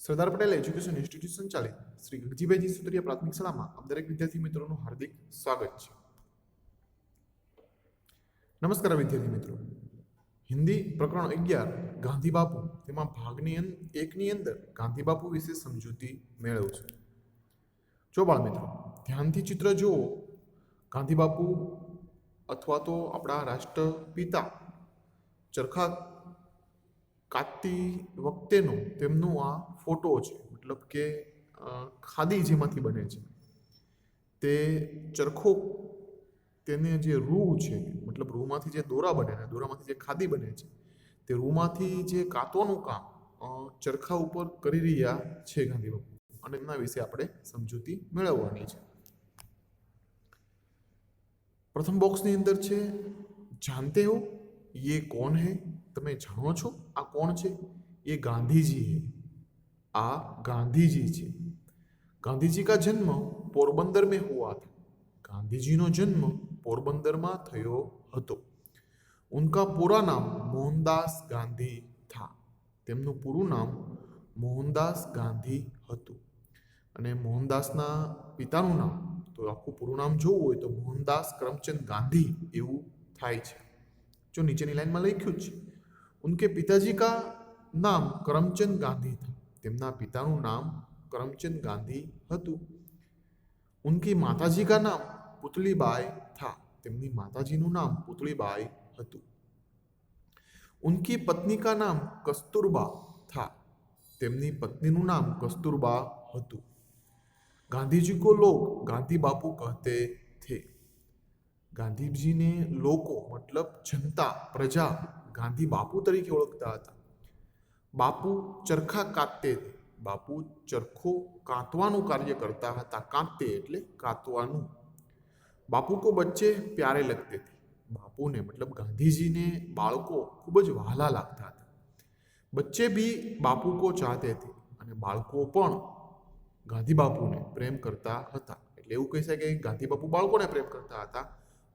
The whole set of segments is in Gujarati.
સરદાર પટેલ એજ્યુકેશન ઇન્સ્ટિટ્યૂટ સંચાલિત શ્રી ગગજીભાઈજી સુતરિયા પ્રાથમિક શાળામાં આપ દરેક વિદ્યાર્થી મિત્રોનું હાર્દિક સ્વાગત છે. નમસ્કાર વિદ્યાર્થી મિત્રો. હિન્દી પ્રકરણ 11 ગાંધી બાપુ તેમાં ભાગની 1 ની અંદર ગાંધી બાપુ વિશે સમજૂતી મેળવશું. જો બાળ મિત્રો ધ્યાનથી ચિત્ર જુઓ. ગાંધી બાપુ અથવા તો આપણા રાષ્ટ્રપિતા ચરખા કાતતી વખતેનો તેમનો આ ફોટો છે. મતલબ કે ખાદી જેમાંથી બને છે તે ચરખો, તેને જે રૂ છે, મતલબ રૂમાંથી જે દોરા બને ને દોરામાંથી જે ખાદી બને છે તે રૂમાંથી જે કાતવાનું કામ ચરખા ઉપર કરી રહ્યા છે ગાંધી બાપુ, અને એના વિશે આપણે સમજૂતી મેળવવાની છે. પ્રથમ બોક્સની અંદર છે જાનતે હો ये कौन है. તમે જાણો છો આ કોણ છે? ये गांधीजी है. आ गांधी जी છે. गांधी जी का जन्म पोरबंदर में हुआ था. गांधी जी નો જન્મ પોરબંદરમાં થયો હતો. उनका पूरा नाम मोहनदास गांधी था. તેમનું પૂરું નામ મોહનદાસ ગાંધી હતું. અને મોહનદાસના પિતાનું નામ, તો આખું પૂરું નામ જોવું હોય તો મોહનદાસ કરમચંદ ગાંધી એવું થાય છે. जो नीचे लाइन में लिख्યું છે उनके पिताजी का नाम करमचंद गांधी था. તેમના પિતાનું નામ करमचंद गांधी હતું. उनकी माताजी का नाम पुतलीबाई था. તેમની માતાજીનું નામ પુતળીબાઈ હતું. उनकी पत्नी का नाम कस्तूरबा था. તેમની પત્નીનું નામ કસ્તુરબા હતું. गांधी जी को लोग गांधी बापू कहते थे. ગાંધીજીને લોકો મતલબ જનતા, પ્રજા ગાંધી બાપુ તરીકે ઓળખતા હતા. બાપુ ચરખા કાતતે. બાપુ ચરખો કાતવાનું કાર્ય કરતા હતા. કાતતે એટલે કાતવાનું. બાપુ કો બચ્ચે પ્યારે લગતે થે. બાપુને મતલબ ગાંધીજીને બાળકો ખૂબ જ વહાલા લાગતા હતા. બચ્ચે ભી બાપુ કો ચાહતે થે. અને બાળકો પણ ગાંધી બાપુને પ્રેમ કરતા હતા. એટલે એવું કહી શકાય કે ગાંધી બાપુ બાળકોને પ્રેમ કરતા હતા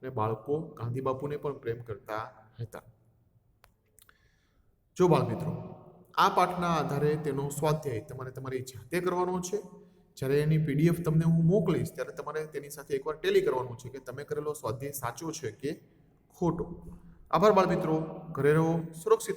અને બાળકો ગાંધી બાપુને પણ પ્રેમ કરતા હતા. જો બાળ મિત્રો, આ પાઠના આધારે તેનો સ્વાધ્યાય તમારે તમારી જાતે કરવાનો છે. જ્યારે એની પીડીએફ તમને હું મોકલીશ ત્યારે તમારે તેની સાથે એકવાર ટેલી કરવાનું છે કે તમે કરેલો સ્વાધ્યાય સાચો છે કે ખોટો. આભાર બાળ મિત્રો. ઘરે રહો, સુરક્ષિત રહો.